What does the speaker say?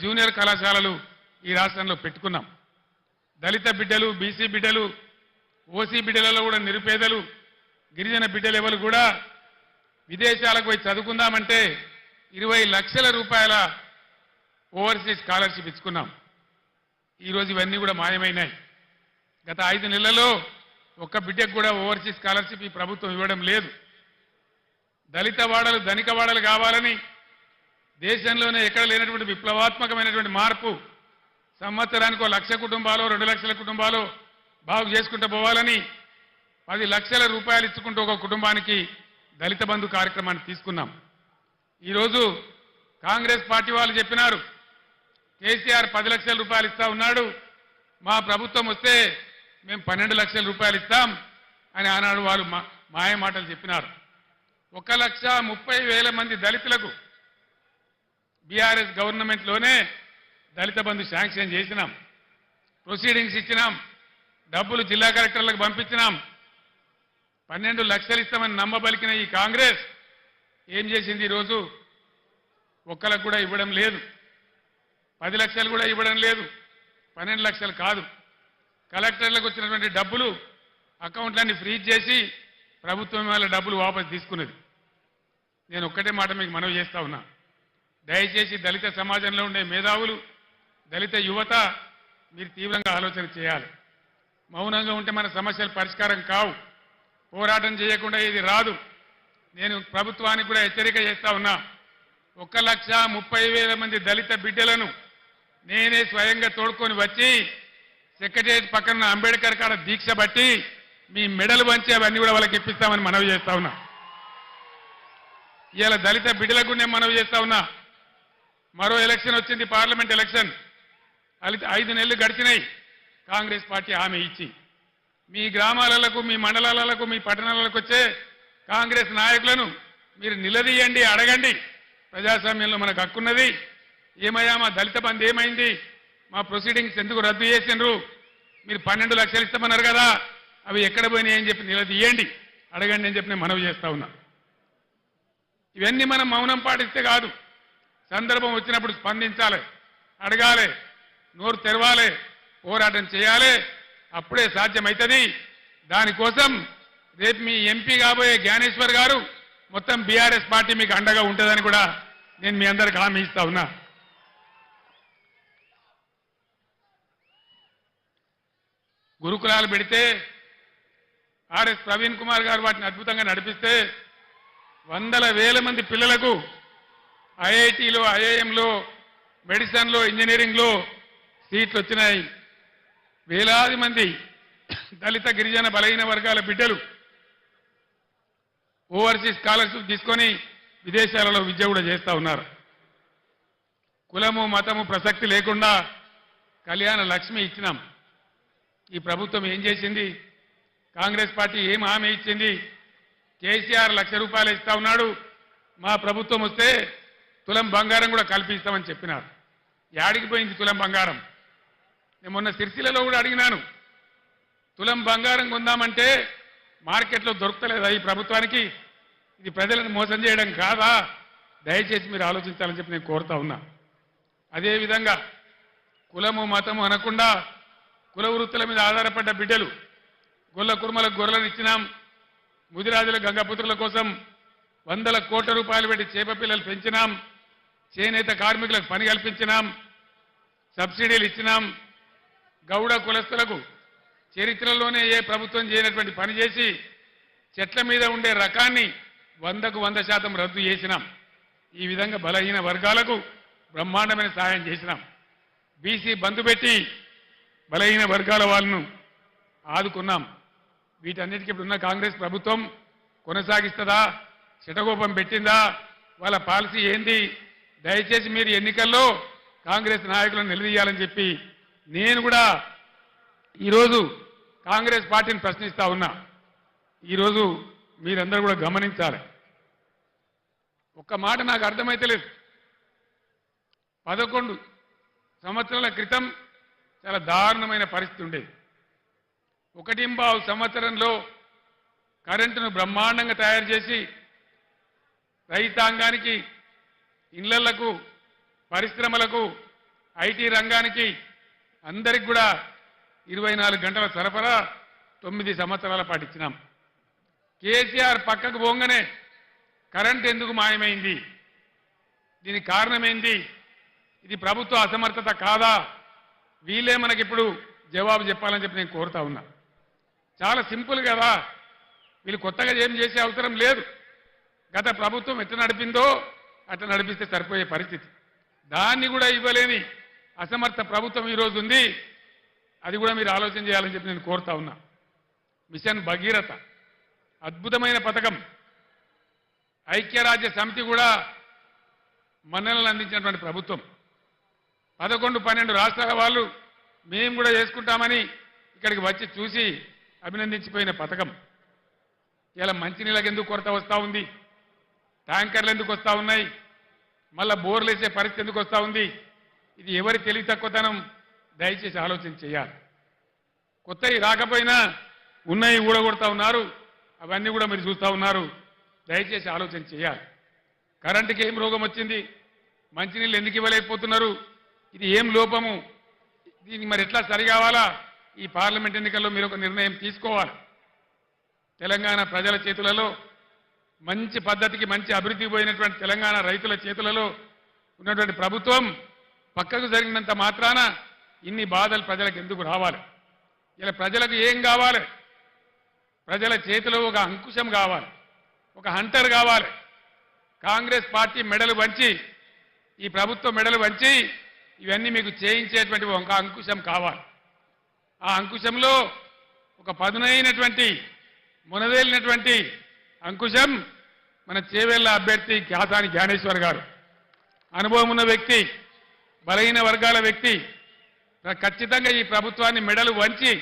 Junior కళాశాలలు ఈ రాష్ట్రంలో పెట్టుకున్నాం. దళిత బిడ్డలు, బీసీ బిడ్డలు, ఓసీ బిడ్డలలో కూడా నిరుపేదలు, గిరిజన బిడ్డలు ఎవరు కూడా విదేశాలకు పోయి చదువుకుందామంటే 20 లక్షల రూపాయల ఓవర్సీస్ స్కాలర్షిప్ ఇచ్చుకున్నాం. ఈరోజు ఇవన్నీ కూడా మాయమైనాయి. గత 5 నెలల్లో ఒక్క బిడ్డకు కూడా ఓవర్సీస్ స్కాలర్షిప్ ఈ ప్రభుత్వం ఇవ్వడం లేదు. దళిత వాడలు ధనిక వాడలు కావాలని దేశంలోనే ఎక్కడ లేనటువంటి విప్లవాత్మకమైనటువంటి మార్పు, సంవత్సరానికి 1 లక్ష కుటుంబాలు, 2 లక్షల కుటుంబాలు బాగు చేసుకుంటూ పోవాలని 10 లక్షల రూపాయలు ఇచ్చుకుంటూ ఒక కుటుంబానికి దళిత బంధు కార్యక్రమాన్ని తీసుకున్నాం. ఈరోజు కాంగ్రెస్ పార్టీ వాళ్ళు చెప్పినారు కేసీఆర్ 10 లక్షల రూపాయలు ఇస్తా ఉన్నాడు, మా ప్రభుత్వం వస్తే మేము 12 లక్షల రూపాయలు ఇస్తాం అని ఆనాడు వాళ్ళు మాయ మాటలు చెప్పినారు. 1,30,000 మంది దళితులకు బీఆర్ఎస్ గవర్నమెంట్లోనే దళిత బంధు శాంక్షన్ చేసినాం, ప్రొసీడింగ్స్ ఇచ్చినాం, డబ్బులు జిల్లా కలెక్టర్లకు పంపించినాం. 12 లక్షలు ఇస్తామని నమ్మబలికిన ఈ కాంగ్రెస్ ఏం చేసింది? ఈరోజు ఒక్కలకు కూడా ఇవ్వడం లేదు, 10 లక్షలు కూడా ఇవ్వడం లేదు, 12 లక్షలు కాదు. కలెక్టర్లకు వచ్చినటువంటి డబ్బులు అకౌంట్లన్నీ ఫ్రీజ్ చేసి ప్రభుత్వం వాళ్ళ డబ్బులు వాపసు తీసుకున్నది. నేను ఒక్కటే మాట మీకు మనవి చేస్తా ఉన్నా, దయచేసి దళిత సమాజంలో ఉండే మేధావులు, దళిత యువత మీరు తీవ్రంగా ఆలోచన చేయాలి. మౌనంగా ఉంటే మన సమస్యలు పరిష్కారం కావు, పోరాటం చేయకుండా ఇది రాదు. నేను ప్రభుత్వానికి కూడా హెచ్చరిక చేస్తా ఉన్నా, 1,30,000 మంది దళిత బిడ్డలను నేనే స్వయంగా తోడుకొని వచ్చి సెక్రటరియట్ పక్కన అంబేద్కర్ కాడ దీక్ష బట్టి మీ మెడలు వంచి అవన్నీ కూడా వాళ్ళకి ఇప్పిస్తామని మనవి చేస్తా ఉన్నా. ఇవాళ దళిత బిడ్డలకు నేను మనవి చేస్తా ఉన్నా, మరో ఎలక్షన్ వచ్చింది, పార్లమెంట్ ఎలక్షన్. 5 నెలలు గడిచినాయి కాంగ్రెస్ పార్టీ హామీ ఇచ్చి. మీ గ్రామాలకు, మీ మండలాలకు, మీ పట్టణాలకు వచ్చే కాంగ్రెస్ నాయకులను మీరు నిలదీయండి, అడగండి. ప్రజాస్వామ్యంలో మనకు హక్కున్నది. ఏమయ్యా మా దళిత బంధు ఏమైంది, మా ప్రొసీడింగ్స్ ఎందుకు రద్దు చేసిండ్రు, మీరు 12 లక్షలు ఇస్తామన్నారు కదా, అవి ఎక్కడ పోయినాయి అని చెప్పి నిలదీయండి, అడగండి అని చెప్పి నేను మనవి చేస్తా ఉన్నా. ఇవన్నీ మనం మౌనం పాటిస్తే కాదు, సందర్భం వచ్చినప్పుడు స్పందించాలి, అడగాలి, నోరు తెరవాలి, పోరాటం చేయాలి. అప్పుడే సాధ్యమవుతుంది. దానికోసం రేపు మీ ఎంపీ కాబోయే జ్ఞానేశ్వర్ గారు మొత్తం బీఆర్ఎస్ పార్టీ మీకు అండగా ఉంటుందని కూడా నేను మీ అందరికి హామీ ఇస్తా ఉన్నా. గురుకులాలు పెడితే ఆర్ఎస్ ప్రవీణ్ కుమార్ గారు వాటిని అద్భుతంగా నడిపిస్తే 100,000 మంది పిల్లలకు ఐఐటీలో, ఐఐఎంలో, మెడిసిన్లో, ఇంజనీరింగ్లో సీట్లు వచ్చినాయి. వేలాది మంది దళిత, గిరిజన, బలహీన వర్గాల బిడ్డలు ఓవర్సీస్ స్కాలర్షిప్ తీసుకొని విదేశాలలో విద్య కూడా చేస్తూ ఉన్నారు. కులము, మతము ప్రసక్తి లేకుండా కళ్యాణ లక్ష్మి ఇచ్చినాం. ఈ ప్రభుత్వం ఏం చేసింది? కాంగ్రెస్ పార్టీ ఏం హామీ ఇచ్చింది? కేసీఆర్ 1 లక్ష రూపాయలు ఇస్తా ఉన్నాడు, మా ప్రభుత్వం వస్తే తులం బంగారం కూడా కల్పిస్తామని చెప్పినారు. యాడికి పోయింది తులం బంగారం? నేను మొన్న సిరిసిల్లలో కూడా అడిగినాను, తులం బంగారం కొందామంటే మార్కెట్లో దొరకలేదా ఈ ప్రభుత్వానికి? ఇది ప్రజలను మోసం చేయడం కాదా? దయచేసి మీరు ఆలోచించాలని చెప్పి నేను కోరుతా ఉన్నా. అదేవిధంగా కులము, మతము అనకుండా కుల వృత్తుల మీద ఆధారపడ్డ బిడ్డలు, గొల్ల కుర్మలకు గొర్రెలను ఇచ్చినాం, ముదిరాజుల గంగపుత్రుల కోసం 100 కోట్ల రూపాయలు పెట్టి చేప పిల్లలు పెంచినాం, చేనేత కార్మికులకు పని కల్పించినాం, సబ్సిడీలు ఇచ్చినాం. గౌడ కులస్తులకు చరిత్రలోనే ఏ ప్రభుత్వం చేయనటువంటి పని చేసి చెట్ల మీద ఉండే రకాన్ని 100కు 100% రద్దు చేసినాం. ఈ విధంగా బలహీన వర్గాలకు బ్రహ్మాండమైన సహాయం చేసినాం. బీసీ బంధు పెట్టి బలహీన వర్గాల వాళ్ళను ఆదుకున్నాం. వీటన్నిటికీ ఇప్పుడున్న కాంగ్రెస్ ప్రభుత్వం కొనసాగిస్తుందా? శటగోపం పెట్టిందా? వాళ్ళ పాలసీ ఏంది? దయచేసి మీరు ఎన్నికల్లో కాంగ్రెస్ నాయకులను నిలదీయాలని చెప్పి నేను కూడా ఈరోజు కాంగ్రెస్ పార్టీని ప్రశ్నిస్తా ఉన్నా. ఈరోజు మీరందరూ కూడా గమనించాలి. ఒక్క మాట నాకు అర్థమైతలేదు. 11 సంవత్సరాల క్రితం చాలా దారుణమైన పరిస్థితి ఉండేది. 1.5 సంవత్సరంలో కరెంటును బ్రహ్మాండంగా తయారు చేసి రైతాంగానికి, ఇళ్లకు, పరిశ్రమలకు ఐటీ రంగానికి అందరికి కూడా 24 గంటల సరఫరా 9 సంవత్సరాల పాటు ఇచ్చినాం. కేసీఆర్ పక్కకు పోగానే కరెంట్ ఎందుకు మాయమైంది, దీనికి కారణమేంటి, ఇది ప్రభుత్వ అసమర్థత కాదా, వీళ్ళే మనకిప్పుడు జవాబు చెప్పాలని చెప్పి నేను కోరుతా ఉన్నా. చాలా సింపుల్ కదా, వీళ్ళు కొత్తగా ఏం చేసే అవసరం లేదు. గత ప్రభుత్వం ఎట్లా నడిపిందో అట్లా నడిపిస్తే సరిపోయే పరిస్థితి. దాన్ని కూడా ఇవ్వలేని అసమర్థ ప్రభుత్వం ఈరోజు ఉంది. అది కూడా మీరు ఆలోచన చేయాలని చెప్పి నేను కోరుతా ఉన్నా. మిషన్ భగీరథ అద్భుతమైన పథకం. ఐక్యరాజ్య సమితి కూడా మన్ననలు అందించినటువంటి ప్రభుత్వం. 11-12 రాష్ట్రాల వాళ్ళు మేము కూడా చేసుకుంటామని ఇక్కడికి వచ్చి చూసి అభినందించిపోయిన పథకం. ఇలా మంచినీళ్ళకి ఎందుకు కొరత వస్తూ ఉంది, ట్యాంకర్లు ఎందుకు వస్తూ ఉన్నాయి, మళ్ళా బోర్లు వేసే పరిస్థితి ఎందుకు వస్తూ ఉంది, ఇది ఎవరి తెలివి తక్కువతనం, దయచేసి ఆలోచన చేయాలి. కొత్తవి రాకపోయినా ఉన్నాయి ఊడగొడతా ఉన్నారు, అవన్నీ కూడా మీరు చూస్తూ ఉన్నారు. దయచేసి ఆలోచన చేయాలి. కరెంటుకి ఏం రోగం వచ్చింది, మంచినీళ్ళు ఎందుకు ఇవ్వలేకపోతున్నారు, ఇది ఏం లోపము, దీనికి మరి ఎట్లా సరి కావాలా, ఈ పార్లమెంట్ ఎన్నికల్లో మీరు ఒక నిర్ణయం తీసుకోవాలి. తెలంగాణ ప్రజల చేతులలో మంచి పద్ధతికి మంచి అభివృద్ధి పోయినటువంటి తెలంగాణ రైతుల చేతులలో ఉన్నటువంటి ప్రభుత్వం పక్కకు జరిగినంత మాత్రాన ఇన్ని బాధలు ప్రజలకు ఎందుకు రావాలి? ఇలా ప్రజలకు ఏం కావాలి? ప్రజల చేతిలో ఒక అంకుశం కావాలి, ఒక హంటర్ కావాలి. కాంగ్రెస్ పార్టీ మెడలు వంచి, ఈ ప్రభుత్వం మెడలు వంచి ఇవన్నీ మీకు చేయించేటువంటి ఒక అంకుశం కావాలి. ఆ అంకుశంలో ఒక పదునైనటువంటి మునదేలినటువంటి అంకుశం మన చేవెళ్ల అభ్యర్థి ఖ్యాతాని జ్ఞానేశ్వర్ గారు. అనుభవం ఉన్న వ్యక్తి, బలహీన వర్గాల వ్యక్తి. ఖచ్చితంగా ఈ ప్రభుత్వాన్ని మెడలు వంచి